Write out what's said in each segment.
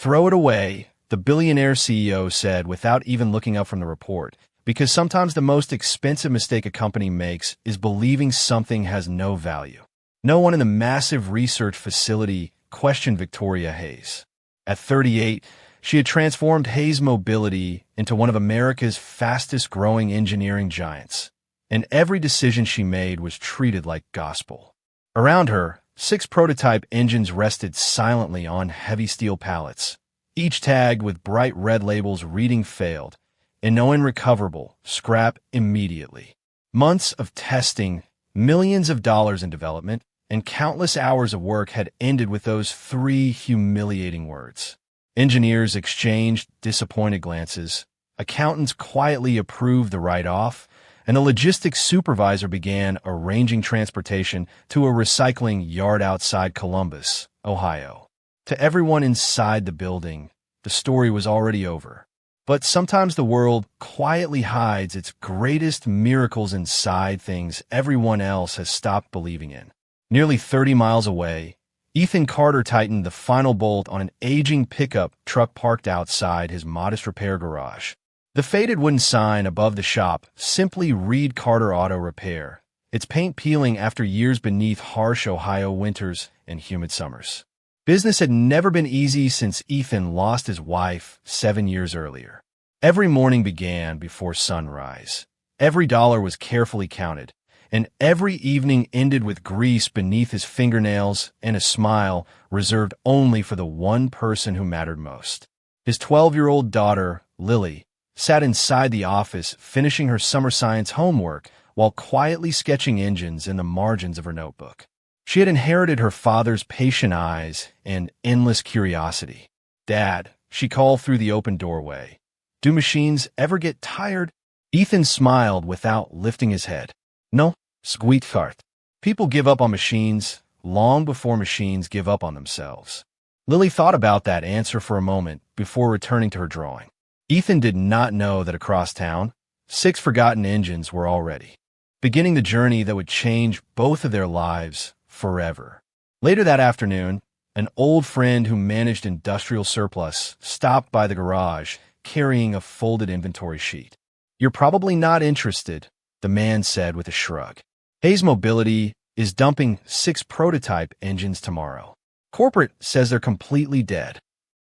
Throw it away, the Billionaire CEO said without even looking up from the report, because sometimes the most expensive mistake a company makes is believing something has no value. No one in the massive research facility questioned Victoria Hayes. At 38, she had transformed Hayes Mobility into one of America's fastest-growing engineering giants, and every decision she made was treated like gospel. Around her, 6 prototype engines rested silently on heavy steel pallets, each tagged with bright red labels reading failed, and no irrecoverable, scrap immediately. Months of testing, millions of dollars in development, and countless hours of work had ended with those 3 humiliating words. Engineers exchanged disappointed glances, accountants quietly approved the write-off, and the logistics supervisor began arranging transportation to a recycling yard outside Columbus, Ohio. To everyone inside the building, the story was already over. But sometimes the world quietly hides its greatest miracles inside things everyone else has stopped believing in. Nearly 30 miles away, Ethan Carter tightened the final bolt on an aging pickup truck parked outside his modest repair garage. The faded wooden sign above the shop simply read Carter Auto Repair, its paint peeling after years beneath harsh Ohio winters and humid summers. Business had never been easy since Ethan lost his wife 7 years earlier. Every morning began before sunrise. Every dollar was carefully counted, and every evening ended with grease beneath his fingernails and a smile reserved only for the one person who mattered most. His 12-year-old daughter, Lily, sat inside the office finishing her summer science homework while quietly sketching engines in the margins of her notebook. She had inherited her father's patient eyes and endless curiosity. "Dad," she called through the open doorway, "do machines ever get tired?" Ethan smiled without lifting his head. "No, sweetheart. People give up on machines long before machines give up on themselves." Lily thought about that answer for a moment before returning to her drawing. Ethan did not know that across town, 6 forgotten engines were already beginning the journey that would change both of their lives forever. Later that afternoon, an old friend who managed industrial surplus stopped by the garage carrying a folded inventory sheet. "You're probably not interested," the man said with a shrug. "Hayes Mobility is dumping 6 prototype engines tomorrow. Corporate says they're completely dead."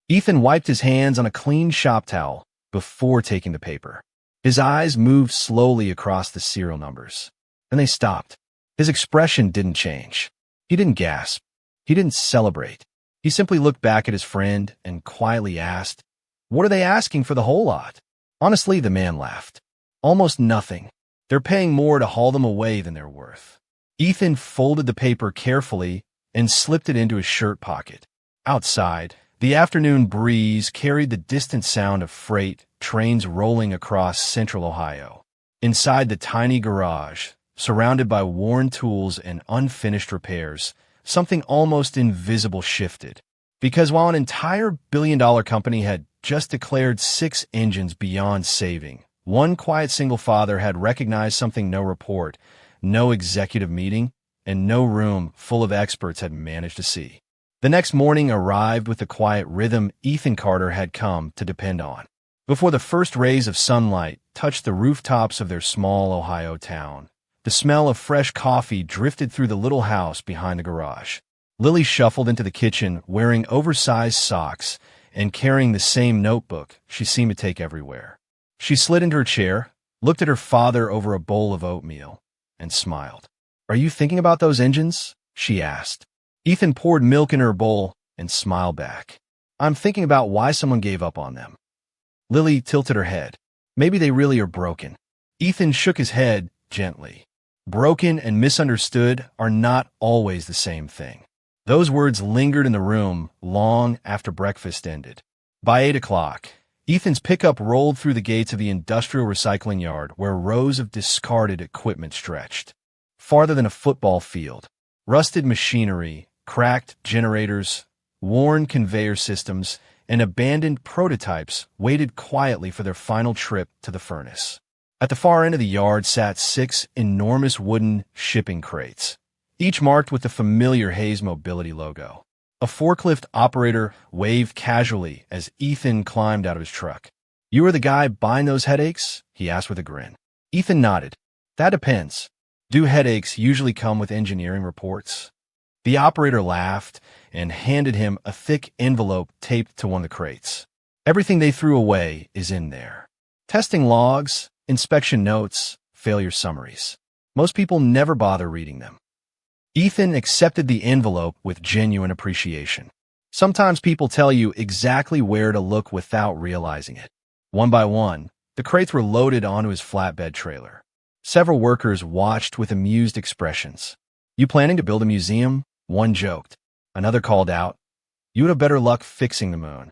Ethan wiped his hands on a clean shop towel before taking the paper. His eyes moved slowly across the serial numbers. Then they stopped. His expression didn't change. He didn't gasp. He didn't celebrate. He simply looked back at his friend and quietly asked, "What are they asking for the whole lot?" Honestly, the man laughed. "Almost nothing. They're paying more to haul them away than they're worth." Ethan folded the paper carefully and slipped it into his shirt pocket. Outside, the afternoon breeze carried the distant sound of freight trains rolling across central Ohio. Inside the tiny garage, surrounded by worn tools and unfinished repairs, something almost invisible shifted. Because while an entire billion-dollar company had just declared 6 engines beyond saving, one quiet single father had recognized something no report, no executive meeting, and no room full of experts had managed to see. The next morning arrived with the quiet rhythm Ethan Carter had come to depend on. Before the first rays of sunlight touched the rooftops of their small Ohio town, the smell of fresh coffee drifted through the little house behind the garage. Lily shuffled into the kitchen wearing oversized socks and carrying the same notebook she seemed to take everywhere. She slid into her chair, looked at her father over a bowl of oatmeal, and smiled. "Are you thinking about those engines?" she asked. Ethan poured milk in her bowl and smiled back. "I'm thinking about why someone gave up on them." Lily tilted her head. "Maybe they really are broken." Ethan shook his head gently. Broken and misunderstood are not always the same thing. Those words lingered in the room long after breakfast ended. By 8 o'clock, Ethan's pickup rolled through the gates of the industrial recycling yard where rows of discarded equipment stretched. Farther than a football field, rusted machinery, cracked generators, worn conveyor systems, and abandoned prototypes waited quietly for their final trip to the furnace. At the far end of the yard sat 6 enormous wooden shipping crates, each marked with the familiar Hayes Mobility logo. A forklift operator waved casually as Ethan climbed out of his truck. "You are the guy buying those headaches?" he asked with a grin. Ethan nodded. "That depends. Do headaches usually come with engineering reports?" The operator laughed and handed him a thick envelope taped to one of the crates. "Everything they threw away is in there. Testing logs, inspection notes, failure summaries. Most people never bother reading them." Ethan accepted the envelope with genuine appreciation. Sometimes people tell you exactly where to look without realizing it. One by one, the crates were loaded onto his flatbed trailer. Several workers watched with amused expressions. "You planning to build a museum?" One joked. Another called out, "You would have better luck fixing the moon."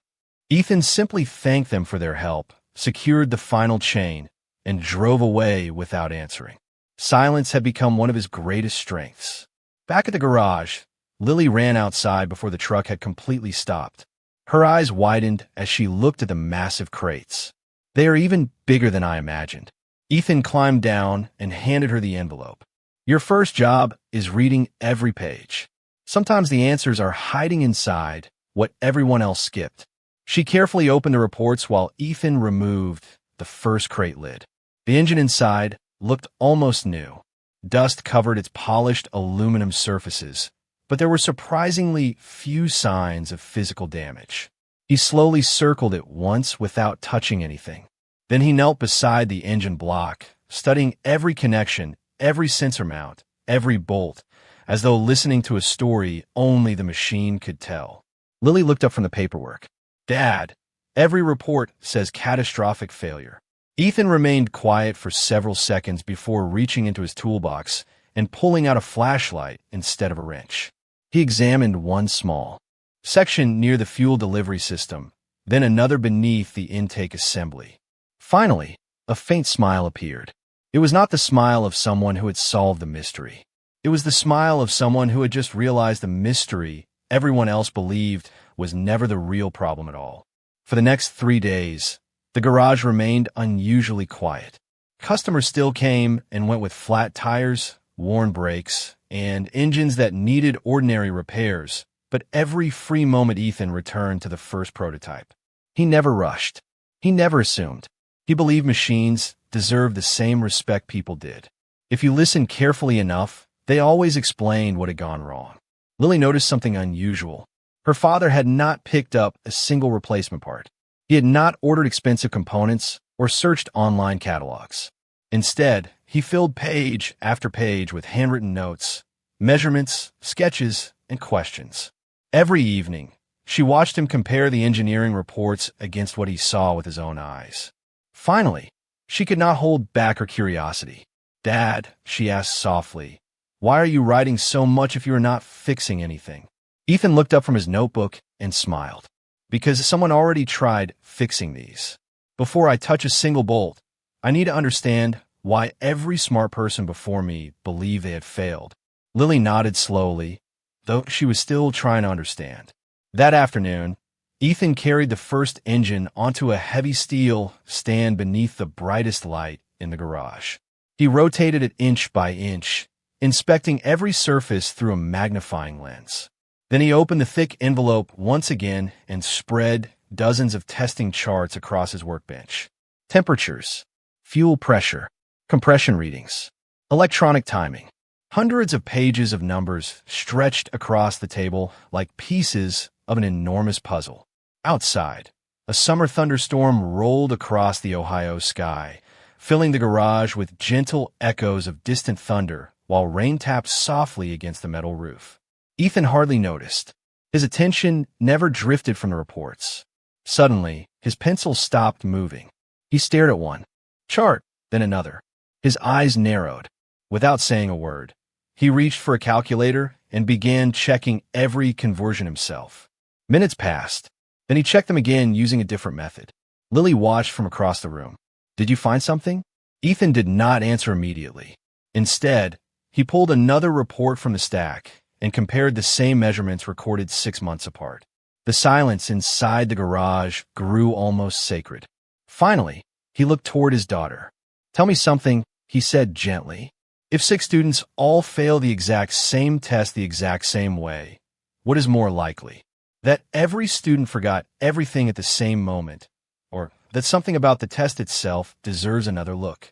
Ethan simply thanked them for their help, secured the final chain, and drove away without answering. Silence had become one of his greatest strengths. Back at the garage, Lily ran outside before the truck had completely stopped. Her eyes widened as she looked at the massive crates. "They are even bigger than I imagined." Ethan climbed down and handed her the envelope. "Your first job is reading every page. Sometimes the answers are hiding inside what everyone else skipped." She carefully opened the reports while Ethan removed the first crate lid. The engine inside looked almost new. Dust covered its polished aluminum surfaces, but there were surprisingly few signs of physical damage. He slowly circled it once without touching anything. Then he knelt beside the engine block, studying every connection, every sensor mount, every bolt, as though listening to a story only the machine could tell. Lily looked up from the paperwork. "Dad, every report says catastrophic failure." Ethan remained quiet for several seconds before reaching into his toolbox and pulling out a flashlight instead of a wrench. He examined one small section near the fuel delivery system, then another beneath the intake assembly. Finally, a faint smile appeared. It was not the smile of someone who had solved the mystery. It was the smile of someone who had just realized the mystery everyone else believed was never the real problem at all. For the next 3 days, the garage remained unusually quiet. Customers still came and went with flat tires, worn brakes, and engines that needed ordinary repairs, but every free moment Ethan returned to the first prototype. He never rushed. He never assumed. He believed machines deserved the same respect people did. If you listened carefully enough, they always explained what had gone wrong. Lily noticed something unusual. Her father had not picked up a single replacement part. He had not ordered expensive components or searched online catalogs. Instead, he filled page after page with handwritten notes, measurements, sketches, and questions. Every evening, she watched him compare the engineering reports against what he saw with his own eyes. Finally, she could not hold back her curiosity. "Dad," she asked softly, "why are you writing so much if you are not fixing anything?" Ethan looked up from his notebook and smiled. "Because someone already tried fixing these. Before I touch a single bolt, I need to understand why every smart person before me believed they had failed." Lily nodded slowly, though she was still trying to understand. That afternoon, Ethan carried the first engine onto a heavy steel stand beneath the brightest light in the garage. He rotated it inch by inch, inspecting every surface through a magnifying lens. Then he opened the thick envelope once again and spread dozens of testing charts across his workbench. Temperatures, fuel pressure, compression readings, electronic timing. Hundreds of pages of numbers stretched across the table like pieces of an enormous puzzle. Outside, a summer thunderstorm rolled across the Ohio sky, filling the garage with gentle echoes of distant thunder while rain tapped softly against the metal roof. Ethan hardly noticed. His attention never drifted from the reports. Suddenly, his pencil stopped moving. He stared at one chart, then another. His eyes narrowed. Without saying a word, he reached for a calculator and began checking every conversion himself. Minutes passed. Then he checked them again using a different method. Lily watched from across the room. "Did you find something?" Ethan did not answer immediately. Instead, he pulled another report from the stack and compared the same measurements recorded 6 months apart. The silence inside the garage grew almost sacred. Finally, he looked toward his daughter. "Tell me something," he said gently. "If 6 students all fail the exact same test the exact same way, What is more likely? That every student forgot everything at the same moment, or that something about the test itself deserves another look?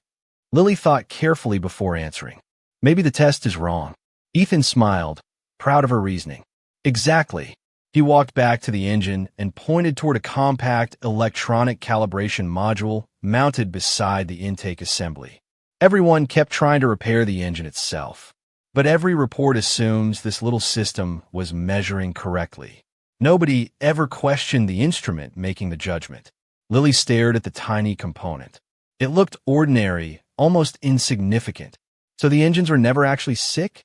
Lily thought carefully before answering. Maybe the test is wrong. Ethan smiled, proud of her reasoning. Exactly. He walked back to the engine and pointed toward a compact electronic calibration module mounted beside the intake assembly. Everyone kept trying to repair the engine itself, but every report assumes this little system was measuring correctly. Nobody ever questioned the instrument making the judgment. Lily stared at the tiny component. It looked ordinary, almost insignificant. So the engines were never actually sick?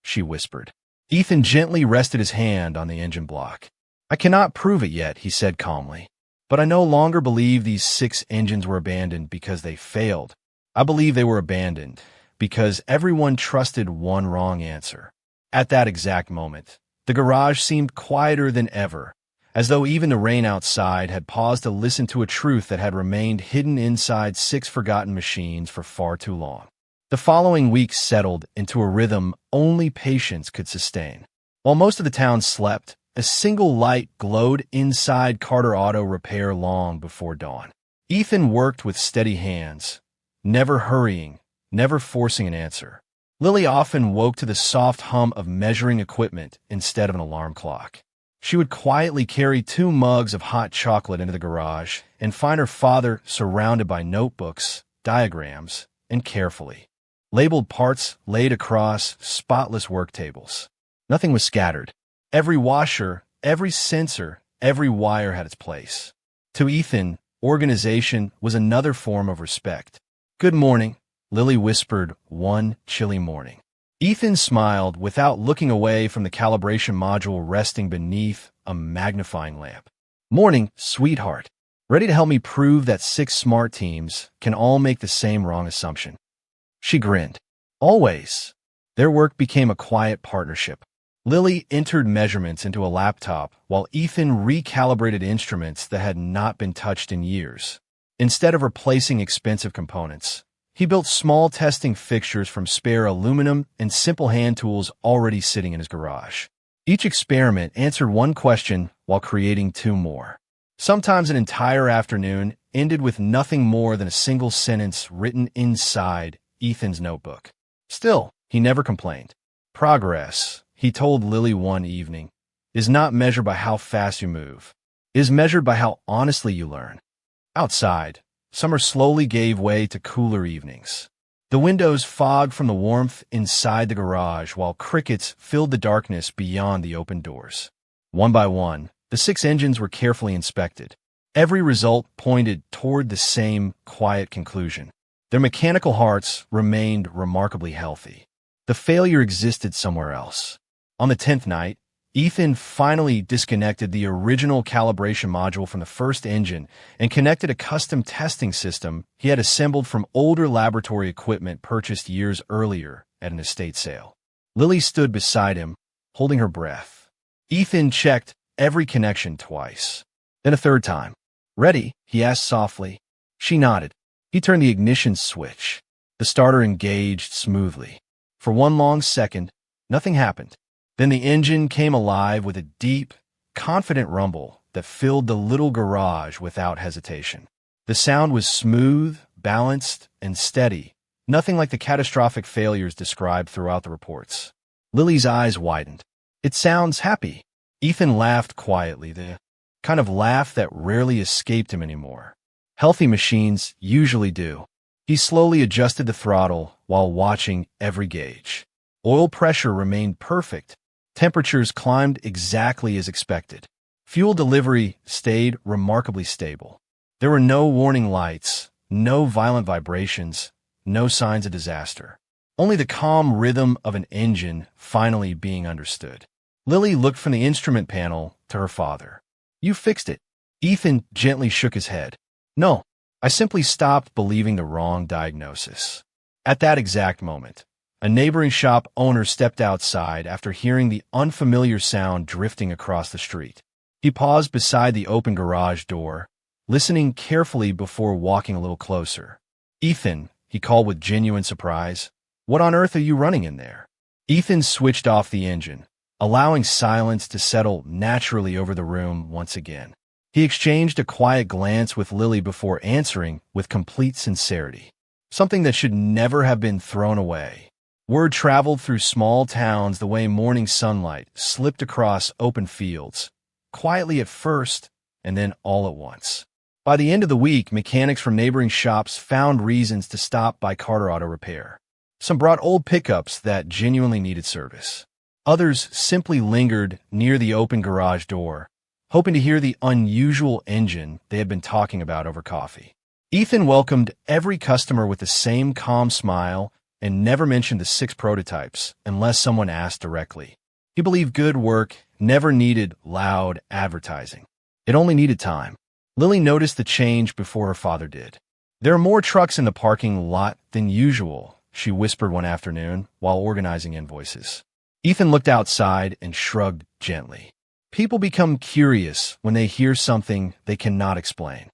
She whispered. Ethan gently rested his hand on the engine block. I cannot prove it yet, he said calmly. But I no longer believe these 6 engines were abandoned because they failed. I believe they were abandoned because everyone trusted one wrong answer. At that exact moment, the garage seemed quieter than ever, as though even the rain outside had paused to listen to a truth that had remained hidden inside 6 forgotten machines for far too long. The following weeks settled into a rhythm only patience could sustain. While most of the town slept, a single light glowed inside Carter Auto Repair long before dawn. Ethan worked with steady hands, never hurrying, never forcing an answer. Lily often woke to the soft hum of measuring equipment instead of an alarm clock. She would quietly carry 2 mugs of hot chocolate into the garage and find her father surrounded by notebooks, diagrams, and carefully labeled parts laid across spotless work tables. Nothing was scattered. Every washer, every sensor, every wire had its place. To Ethan, organization was another form of respect. Good morning, Lily whispered one chilly morning. Ethan smiled without looking away from the calibration module resting beneath a magnifying lamp. Morning, sweetheart. Ready to help me prove that 6 smart teams can all make the same wrong assumption? She grinned. Always. Their work became a quiet partnership. Lily entered measurements into a laptop while Ethan recalibrated instruments that had not been touched in years. Instead of replacing expensive components, he built small testing fixtures from spare aluminum and simple hand tools already sitting in his garage. Each experiment answered one question while creating 2 more. Sometimes an entire afternoon ended with nothing more than a single sentence written inside Ethan's notebook. Still, he never complained. Progress, he told Lily one evening, is not measured by how fast you move. It is measured by how honestly you learn. Outside, summer slowly gave way to cooler evenings. The windows fogged from the warmth inside the garage while crickets filled the darkness beyond the open doors. One by one, the 6 engines were carefully inspected. Every result pointed toward the same quiet conclusion. Their mechanical hearts remained remarkably healthy. The failure existed somewhere else. On the 10th night, Ethan finally disconnected the original calibration module from the first engine and connected a custom testing system he had assembled from older laboratory equipment purchased years earlier at an estate sale. Lily stood beside him, holding her breath. Ethan checked every connection twice, then a 3rd time. Ready? He asked softly. She nodded. He turned the ignition switch. The starter engaged smoothly. For one long second, nothing happened. Then the engine came alive with a deep, confident rumble that filled the little garage without hesitation. The sound was smooth, balanced, and steady, nothing like the catastrophic failures described throughout the reports. Lily's eyes widened. It sounds happy. Ethan laughed quietly, the kind of laugh that rarely escaped him anymore. Healthy machines usually do. He slowly adjusted the throttle while watching every gauge. Oil pressure remained perfect. Temperatures climbed exactly as expected. Fuel delivery stayed remarkably stable. There were no warning lights, no violent vibrations, no signs of disaster. Only the calm rhythm of an engine finally being understood. Lily looked from the instrument panel to her father. You fixed it. Ethan gently shook his head. No, I simply stopped believing the wrong diagnosis. At that exact moment, a neighboring shop owner stepped outside after hearing the unfamiliar sound drifting across the street. He paused beside the open garage door, listening carefully before walking a little closer. Ethan, he called with genuine surprise, what on earth are you running in there? Ethan switched off the engine, allowing silence to settle naturally over the room once again. He exchanged a quiet glance with Lily before answering with complete sincerity, something that should never have been thrown away. Word traveled through small towns the way morning sunlight slipped across open fields, quietly at first, and then all at once. By the end of the week, mechanics from neighboring shops found reasons to stop by Carter Auto Repair. Some brought old pickups that genuinely needed service. Others simply lingered near the open garage door, hoping to hear the unusual engine they had been talking about over coffee. Ethan welcomed every customer with the same calm smile and never mentioned the 6 prototypes unless someone asked directly. He believed good work never needed loud advertising. It only needed time. Lily noticed the change before her father did. "There are more trucks in the parking lot than usual," she whispered one afternoon while organizing invoices. Ethan looked outside and shrugged gently. "People become curious when they hear something they cannot explain."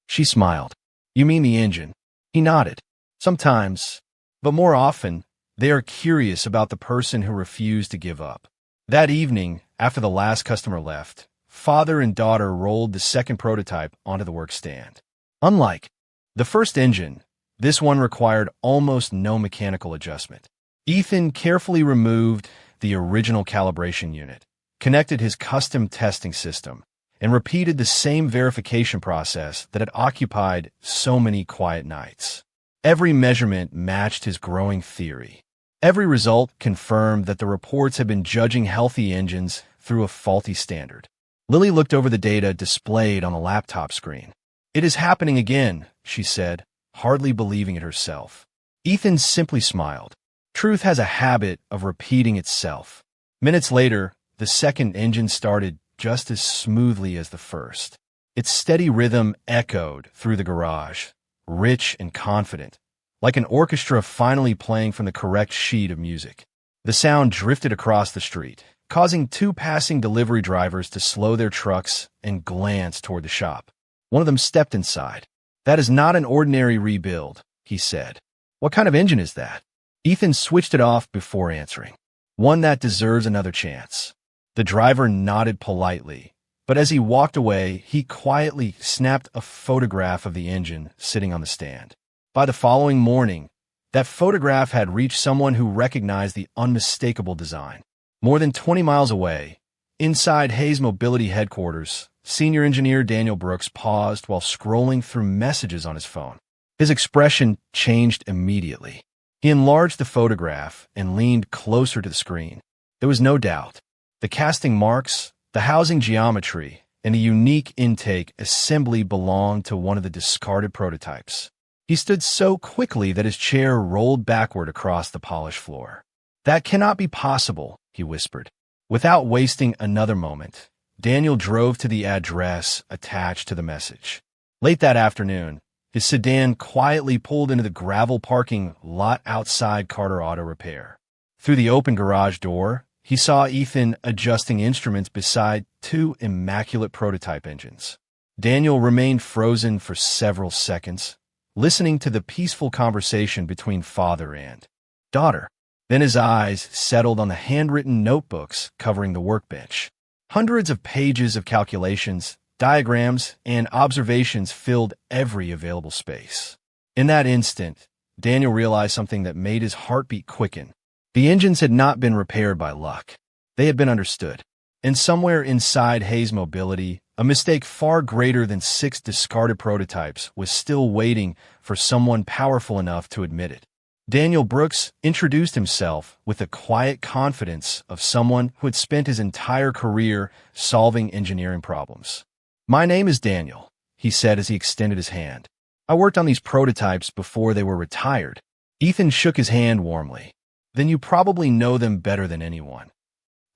She smiled. "You mean the engine?" He nodded. "Sometimes, but more often, they are curious about the person who refused to give up." That evening, after the last customer left, father and daughter rolled the second prototype onto the work stand. Unlike the first engine, this one required almost no mechanical adjustment. Ethan carefully removed the original calibration unit, connected his custom testing system, and repeated the same verification process that had occupied so many quiet nights. Every measurement matched his growing theory. Every result confirmed that the reports had been judging healthy engines through a faulty standard. Lily looked over the data displayed on the laptop screen. "It is happening again," she said, hardly believing it herself. Ethan simply smiled. Truth has a habit of repeating itself. Minutes later, the second engine started just as smoothly as the first. Its steady rhythm echoed through the garage, rich and confident, like an orchestra finally playing from the correct sheet of music. The sound drifted across the street, causing 2 passing delivery drivers to slow their trucks and glance toward the shop. One of them stepped inside. "That is not an ordinary rebuild," he said. "What kind of engine is that?" Ethan switched it off before answering. "One that deserves another chance." The driver nodded politely, but as he walked away, he quietly snapped a photograph of the engine sitting on the stand. By the following morning, that photograph had reached someone who recognized the unmistakable design. More than 20 miles away, inside Hayes Mobility headquarters, senior engineer Daniel Brooks paused while scrolling through messages on his phone. His expression changed immediately. He enlarged the photograph and leaned closer to the screen. There was no doubt. The casting marks, the housing geometry, and the unique intake assembly belonged to one of the discarded prototypes. He stood so quickly that his chair rolled backward across the polished floor. "That cannot be possible," he whispered. Without wasting another moment, Daniel drove to the address attached to the message. Late that afternoon, his sedan quietly pulled into the gravel parking lot outside Carter Auto Repair. Through the open garage door, he saw Ethan adjusting instruments beside 2 immaculate prototype engines. Daniel remained frozen for several seconds, listening to the peaceful conversation between father and daughter. Then his eyes settled on the handwritten notebooks covering the workbench. Hundreds of pages of calculations, diagrams, and observations filled every available space. In that instant, Daniel realized something that made his heartbeat quicken. The engines had not been repaired by luck. They had been understood. And somewhere inside Hayes Mobility, a mistake far greater than 6 discarded prototypes was still waiting for someone powerful enough to admit it. Daniel Brooks introduced himself with the quiet confidence of someone who had spent his entire career solving engineering problems. "My name is Daniel," he said as he extended his hand. "I worked on these prototypes before they were retired." Ethan shook his hand warmly. "Then you probably know them better than anyone."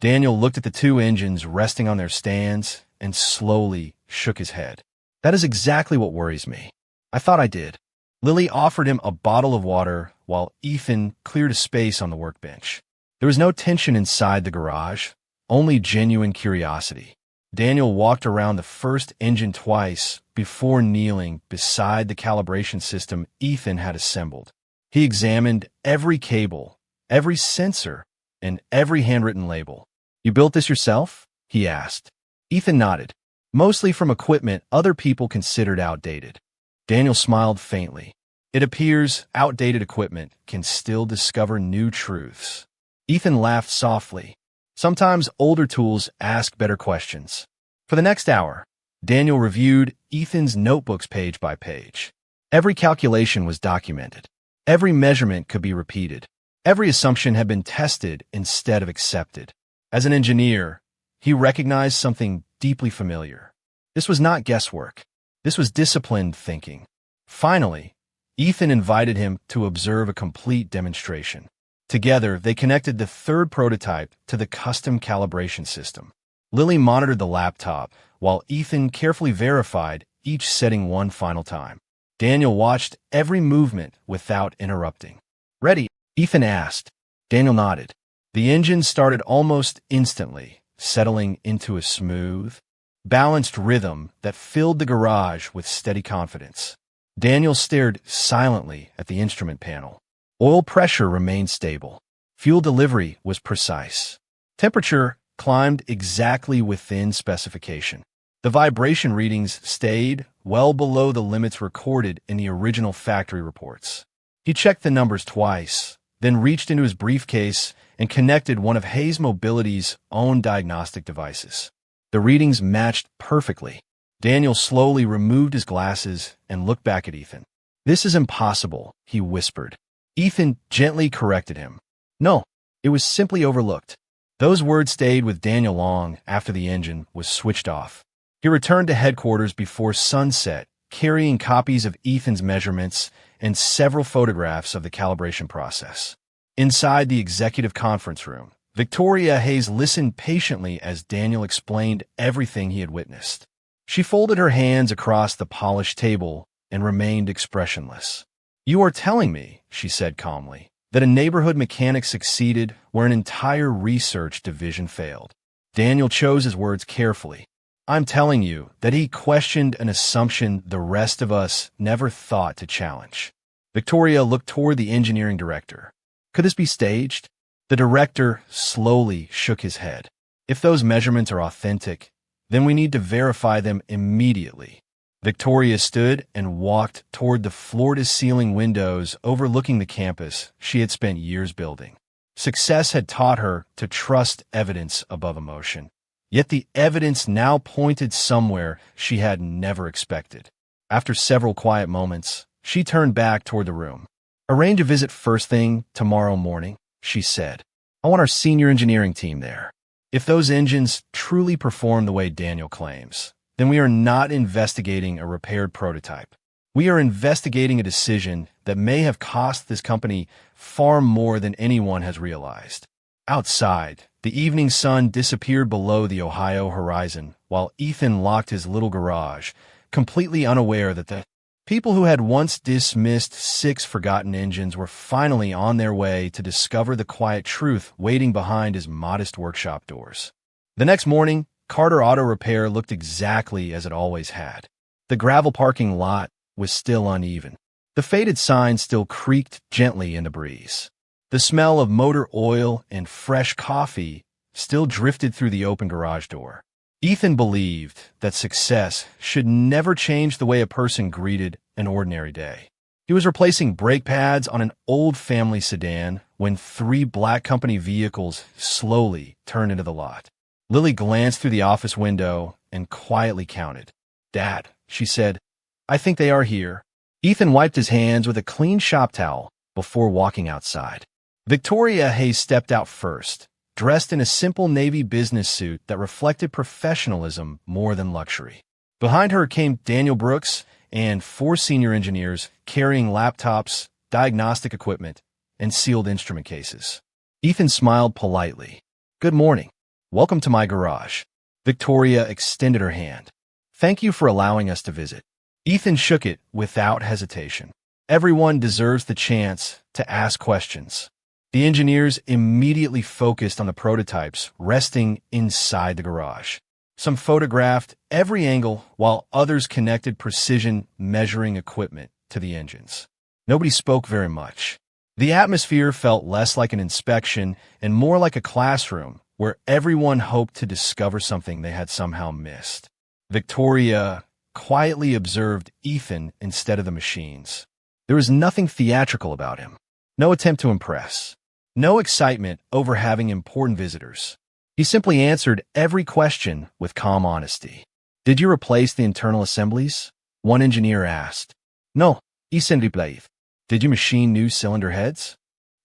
Daniel looked at the 2 engines resting on their stands and slowly shook his head. "That is exactly what worries me. I thought I did." Lily offered him a bottle of water while Ethan cleared a space on the workbench. There was no tension inside the garage, only genuine curiosity. Daniel walked around the first engine twice before kneeling beside the calibration system Ethan had assembled. He examined every cable, every sensor, and every handwritten label. You built this yourself? He asked. Ethan nodded. Mostly from equipment other people considered outdated. Daniel smiled faintly. It appears outdated equipment can still discover new truths. Ethan laughed softly. Sometimes older tools ask better questions. For the next hour, Daniel reviewed Ethan's notebooks page by page. Every calculation was documented. Every measurement could be repeated. Every assumption had been tested instead of accepted. As an engineer, he recognized something deeply familiar. This was not guesswork. This was disciplined thinking. Finally, Ethan invited him to observe a complete demonstration. Together, they connected the third prototype to the custom calibration system. Lily monitored the laptop, while Ethan carefully verified each setting one final time. Daniel watched every movement without interrupting. Ready? Ethan asked. Daniel nodded. The engine started almost instantly, settling into a smooth, balanced rhythm that filled the garage with steady confidence. Daniel stared silently at the instrument panel. Oil pressure remained stable. Fuel delivery was precise. Temperature climbed exactly within specification. The vibration readings stayed well below the limits recorded in the original factory reports. He checked the numbers twice, then reached into his briefcase and connected one of Hayes Mobility's own diagnostic devices. The readings matched perfectly. Daniel slowly removed his glasses and looked back at Ethan. "This is impossible," he whispered. Ethan gently corrected him. "No, it was simply overlooked." Those words stayed with Daniel long after the engine was switched off. He returned to headquarters before sunset, carrying copies of Ethan's measurements and several photographs of the calibration process. Inside the executive conference room, Victoria Hayes listened patiently as Daniel explained everything he had witnessed. She folded her hands across the polished table and remained expressionless. "You are telling me," she said calmly, "that a neighborhood mechanic succeeded where an entire research division failed." Daniel chose his words carefully. "I'm telling you that he questioned an assumption the rest of us never thought to challenge." Victoria looked toward the engineering director. "Could this be staged?" The director slowly shook his head. "If those measurements are authentic, then we need to verify them immediately." Victoria stood and walked toward the floor-to-ceiling windows overlooking the campus she had spent years building. Success had taught her to trust evidence above emotion. Yet the evidence now pointed somewhere she had never expected. After several quiet moments, she turned back toward the room. "Arrange a visit first thing tomorrow morning," she said. "I want our senior engineering team there. If those engines truly perform the way Daniel claims, then we are not investigating a repaired prototype. We are investigating a decision that may have cost this company far more than anyone has realized." Outside, the evening sun disappeared below the Ohio horizon, while Ethan locked his little garage, completely unaware that the people who had once dismissed 6 forgotten engines were finally on their way to discover the quiet truth waiting behind his modest workshop doors. The next morning, Carter Auto Repair looked exactly as it always had. The gravel parking lot was still uneven. The faded sign still creaked gently in the breeze. The smell of motor oil and fresh coffee still drifted through the open garage door. Ethan believed that success should never change the way a person greeted an ordinary day. He was replacing brake pads on an old family sedan when 3 black company vehicles slowly turned into the lot. Lily glanced through the office window and quietly counted. "Dad," she said, "I think they are here." Ethan wiped his hands with a clean shop towel before walking outside. Victoria Hayes stepped out first, dressed in a simple navy business suit that reflected professionalism more than luxury. Behind her came Daniel Brooks and 4 senior engineers carrying laptops, diagnostic equipment, and sealed instrument cases. Ethan smiled politely. "Good morning. Welcome to my garage." Victoria extended her hand. "Thank you for allowing us to visit." Ethan shook it without hesitation. Everyone deserves the chance to ask questions. The engineers immediately focused on the prototypes resting inside the garage. Some photographed every angle, while others connected precision measuring equipment to the engines. Nobody spoke very much. The atmosphere felt less like an inspection and more like a classroom where everyone hoped to discover something they had somehow missed. Victoria quietly observed Ethan instead of the machines. There was nothing theatrical about him. No attempt to impress. No excitement over having important visitors. He simply answered every question with calm honesty. "Did you replace the internal assemblies?" one engineer asked. "No, Ethan replied. "Did you machine new cylinder heads?"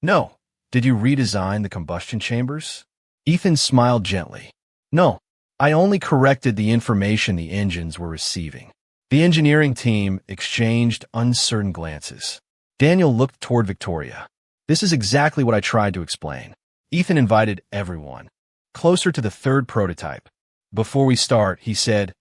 "No." "Did you redesign the combustion chambers?" Ethan smiled gently. "No, I only corrected the information the engines were receiving." The engineering team exchanged uncertain glances. Daniel looked toward Victoria. "This is exactly what I tried to explain." Ethan invited everyone closer to the third prototype. "Before we start," he said,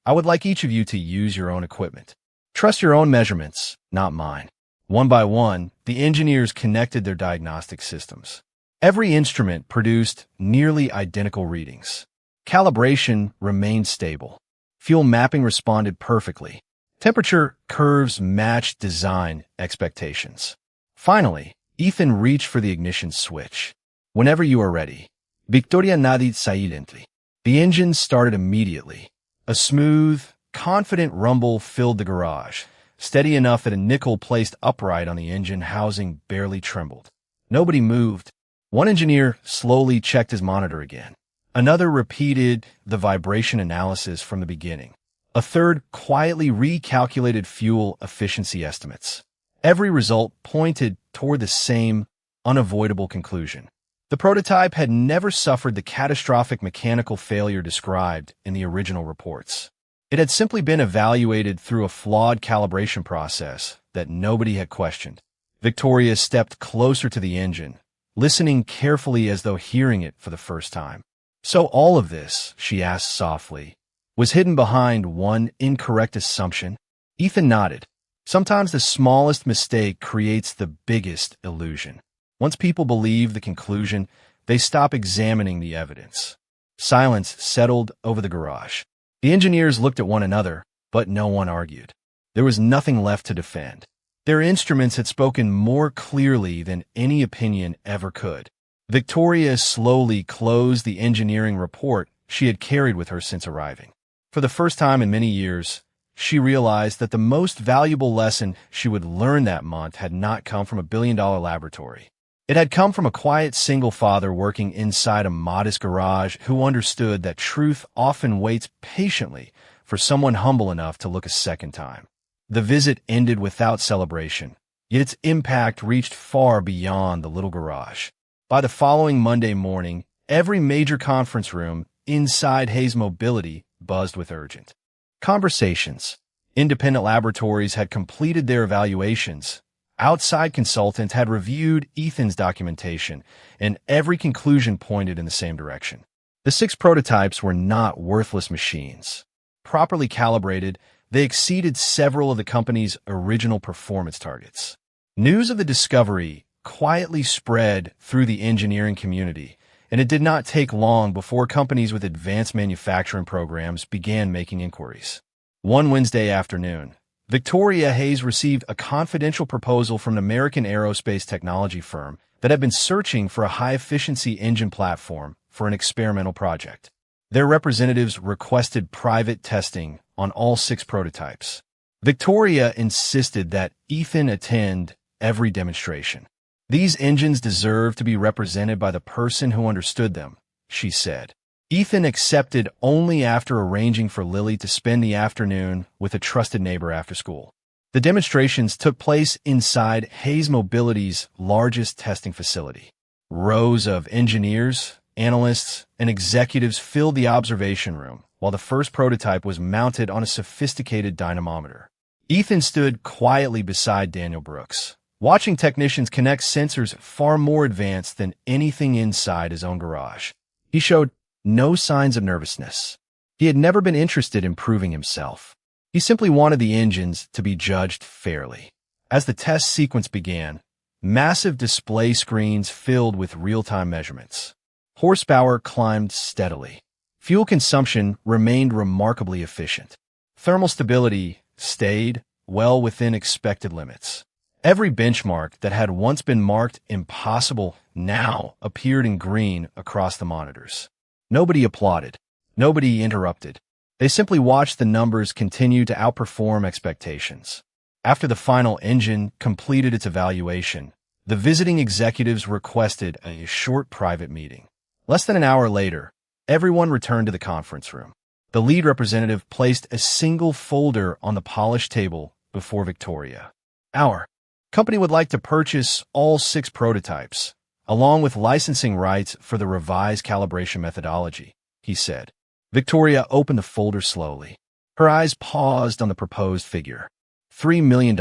"I would like each of you to use your own equipment. Trust your own measurements, not mine." One by one, the engineers connected their diagnostic systems. Every instrument produced nearly identical readings. Calibration remained stable. Fuel mapping responded perfectly. Temperature curves matched design expectations. Finally, Ethan reached for the ignition switch. "Whenever you are ready." Victoria nodded silently. The engine started immediately. A smooth, confident rumble filled the garage, steady enough that a nickel placed upright on the engine housing barely trembled. Nobody moved. One engineer slowly checked his monitor again. Another repeated the vibration analysis from the beginning. A third quietly recalculated fuel efficiency estimates. Every result pointed toward the same unavoidable conclusion. The prototype had never suffered the catastrophic mechanical failure described in the original reports. It had simply been evaluated through a flawed calibration process that nobody had questioned. Victoria stepped closer to the engine, listening carefully as though hearing it for the first time. "So all of this," she asked softly, "was hidden behind one incorrect assumption?" Ethan nodded. Sometimes the smallest mistake creates the biggest illusion. Once people believe the conclusion, they stop examining the evidence. Silence settled over the garage. The engineers looked at one another, but no one argued. There was nothing left to defend. Their instruments had spoken more clearly than any opinion ever could. Victoria slowly closed the engineering report she had carried with her since arriving. For the first time in many years, she realized that the most valuable lesson she would learn that month had not come from a billion-dollar laboratory. It had come from a quiet single father working inside a modest garage who understood that truth often waits patiently for someone humble enough to look a second time. The visit ended without celebration, yet its impact reached far beyond the little garage. By the following Monday morning, every major conference room inside Hayes Mobility buzzed with urgent conversations. Independent laboratories had completed their evaluations. Outside consultants had reviewed Ethan's documentation, and every conclusion pointed in the same direction. The 6 prototypes were not worthless machines. Properly calibrated, they exceeded several of the company's original performance targets. News of the discovery quietly spread through the engineering community, and it did not take long before companies with advanced manufacturing programs began making inquiries. One Wednesday afternoon, Victoria Hayes received a confidential proposal from an American aerospace technology firm that had been searching for a high-efficiency engine platform for an experimental project. Their representatives requested private testing on all 6 prototypes. Victoria insisted that Ethan attend every demonstration. "These engines deserve to be represented by the person who understood them," she said. Ethan accepted only after arranging for Lily to spend the afternoon with a trusted neighbor after school. The demonstrations took place inside Hayes Mobility's largest testing facility. Rows of engineers, analysts, and executives filled the observation room, while the first prototype was mounted on a sophisticated dynamometer. Ethan stood quietly beside Daniel Brooks, watching technicians connect sensors far more advanced than anything inside his own garage. He showed no signs of nervousness. He had never been interested in proving himself. He simply wanted the engines to be judged fairly. As the test sequence began, massive display screens filled with real-time measurements. Horsepower climbed steadily. Fuel consumption remained remarkably efficient. Thermal stability stayed well within expected limits. Every benchmark that had once been marked impossible now appeared in green across the monitors. Nobody applauded. Nobody interrupted. They simply watched the numbers continue to outperform expectations. After the final engine completed its evaluation, the visiting executives requested a short private meeting. Less than an hour later, everyone returned to the conference room. The lead representative placed a single folder on the polished table before Victoria. Our company would like to purchase all 6 prototypes, along with licensing rights for the revised calibration methodology, he said. Victoria opened the folder slowly. Her eyes paused on the proposed figure. $3 million.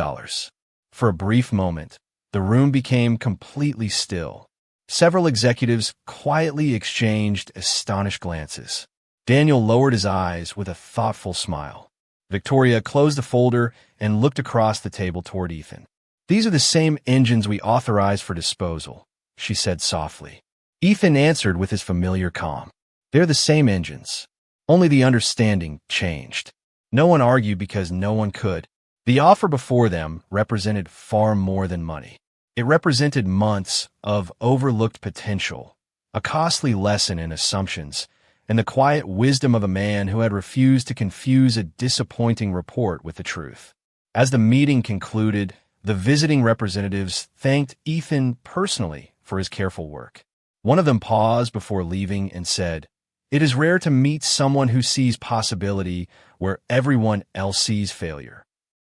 For a brief moment, the room became completely still. Several executives quietly exchanged astonished glances. Daniel lowered his eyes with a thoughtful smile. Victoria closed the folder and looked across the table toward Ethan. These are the same engines we authorized for disposal, she said softly. Ethan answered with his familiar calm. They're the same engines. Only the understanding changed. No one argued because no one could. The offer before them represented far more than money. It represented months of overlooked potential, a costly lesson in assumptions, and the quiet wisdom of a man who had refused to confuse a disappointing report with the truth. As the meeting concluded, the visiting representatives thanked Ethan personally for his careful work. One of them paused before leaving and said, "It is rare to meet someone who sees possibility where everyone else sees failure."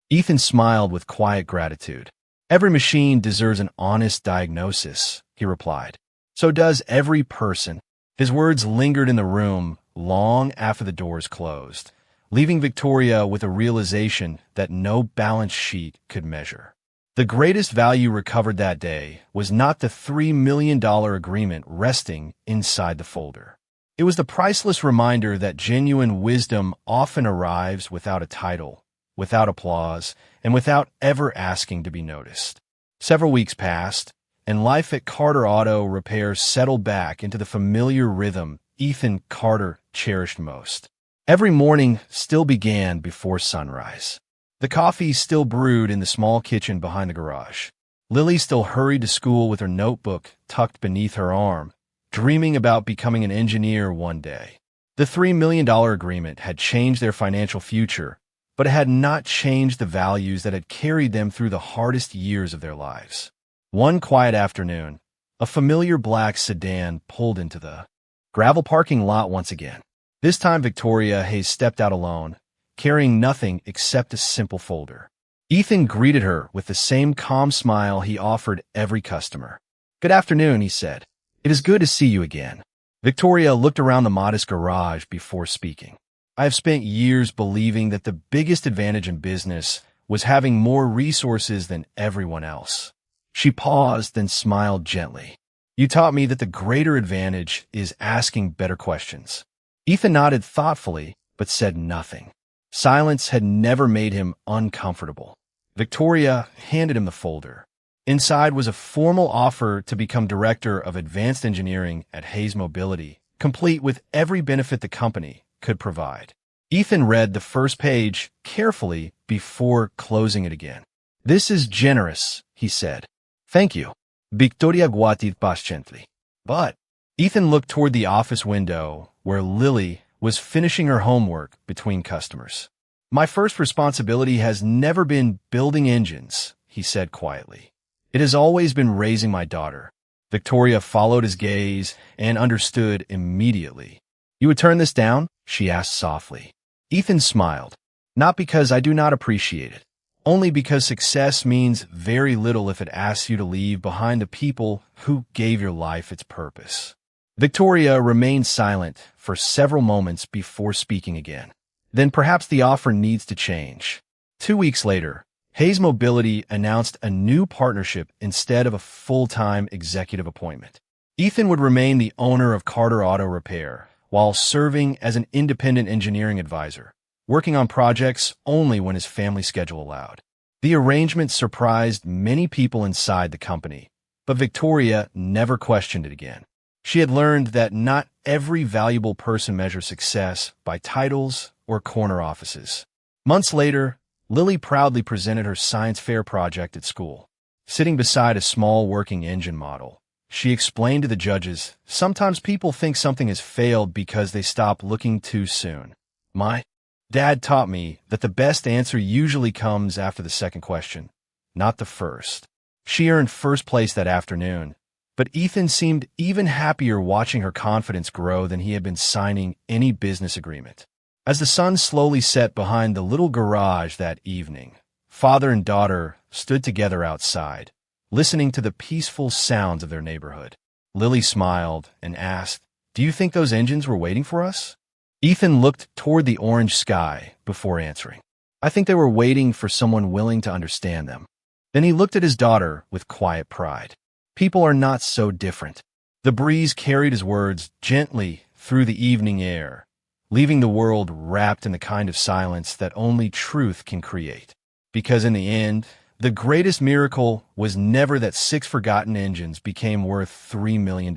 Ethan smiled with quiet gratitude. "Every machine deserves an honest diagnosis," he replied. "So does every person." His words lingered in the room long after the doors closed, leaving Victoria with a realization that no balance sheet could measure. The greatest value recovered that day was not the $3 million agreement resting inside the folder. It was the priceless reminder that genuine wisdom often arrives without a title, without applause, and without ever asking to be noticed. Several weeks passed, and life at Carter Auto Repair settled back into the familiar rhythm Ethan Carter cherished most. Every morning still began before sunrise. The coffee still brewed in the small kitchen behind the garage. Lily still hurried to school with her notebook tucked beneath her arm, dreaming about becoming an engineer one day. The $3 million agreement had changed their financial future, but it had not changed the values that had carried them through the hardest years of their lives. One quiet afternoon, a familiar black sedan pulled into the gravel parking lot once again. This time Victoria Hayes stepped out alone, carrying nothing except a simple folder. Ethan greeted her with the same calm smile he offered every customer. "Good afternoon," he said. "It is good to see you again." Victoria looked around the modest garage before speaking. "I have spent years believing that the biggest advantage in business was having more resources than everyone else." She paused, then smiled gently. "You taught me that the greater advantage is asking better questions." Ethan nodded thoughtfully, but said nothing. Silence had never made him uncomfortable. Victoria handed him the folder. Inside was a formal offer to become Director of Advanced Engineering at Hayes Mobility, complete with every benefit the company could provide. Ethan read the first page carefully before closing it again. "This is generous," he said. "Thank you." Victoria guatid patiently. But Ethan looked toward the office window where Lily was finishing her homework between customers. "My first responsibility has never been building engines," he said quietly. "It has always been raising my daughter." Victoria followed his gaze and understood immediately. "You would turn this down?" she asked softly. Ethan smiled. "Not because I do not appreciate it. Only because success means very little if it asks you to leave behind the people who gave your life its purpose." Victoria remained silent for several moments before speaking again. "Then perhaps the offer needs to change." 2 weeks later, Hayes Mobility announced a new partnership instead of a full-time executive appointment. Ethan would remain the owner of Carter Auto Repair, while serving as an independent engineering advisor, working on projects only when his family schedule allowed. The arrangement surprised many people inside the company, but Victoria never questioned it again. She had learned that not every valuable person measures success by titles or corner offices. Months later, Lily proudly presented her science fair project at school. Sitting beside a small working engine model, She explained to the judges, sometimes people think something has failed because they stop looking too soon. My dad taught me that the best answer usually comes after the second question, not the first. She earned first place that afternoon, but Ethan seemed even happier watching her confidence grow than he had been signing any business agreement. As the sun slowly set behind the little garage that evening, father and daughter stood together outside, listening to the peaceful sounds of their neighborhood. Lily smiled and asked, "Do you think those engines were waiting for us?" Ethan looked toward the orange sky before answering. "I think they were waiting for someone willing to understand them." Then he looked at his daughter with quiet pride. "People are not so different." The breeze carried his words gently through the evening air, leaving the world wrapped in the kind of silence that only truth can create. Because in the end, the greatest miracle was never that 6 forgotten engines became worth $3 million.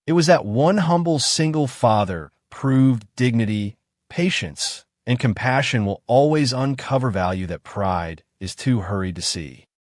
It was that one humble single father proved dignity, patience, and compassion will always uncover value that pride is too hurried to see.